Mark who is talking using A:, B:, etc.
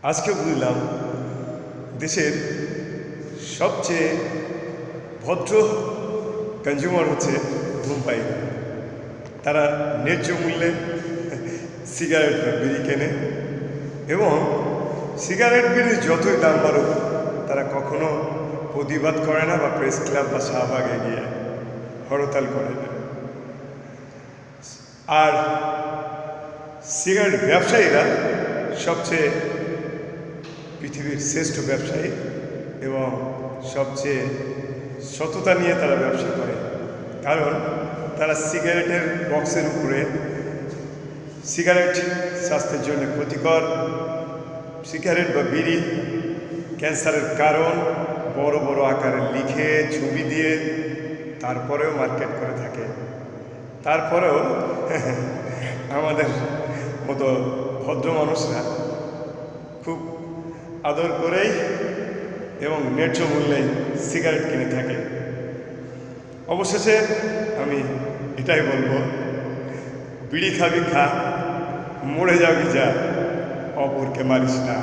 A: আজকে বুঝলাম দেশের সবচেয়ে ভদ্র কনজিউমার হচ্ছে ধূমপায়ী। তারা ন্যায্য মূল্যে সিগারেট বা বিড়ি কেনে এবং সিগারেট বিড়ির যতই দাম বাড়ুক তারা কখনো প্রতিবাদ করে না বা প্রেস ক্লাব বা শাহবাগে গিয়ে হরতাল করে না। আর সিগারেট ব্যবসায়ীরা সবচেয়ে পৃথিবীর শ্রেষ্ঠ ব্যবসায়ী এবং সবচেয়ে সততা নিয়ে তারা ব্যবসা করে, কারণ তারা সিগারেটের বক্সের উপরে সিগারেট স্বাস্থ্যের জন্য ক্ষতিকর, সিগারেট বা বিড়ি ক্যান্সারের কারণ বড় বড় আকারে লিখে ছবি দিয়ে তারপরেও মার্কেট করে থাকে। তারপরেও আমাদের মতো ভদ্র মানুষরা খুব আদর করেই এবং ন্যায্য মূল্যে সিগারেট কিনে থাকে। অবশেষে আমি এটাই বলবো, বিড়ি খাবি খা, মরে যাবি যা, অপরকে মারিস না।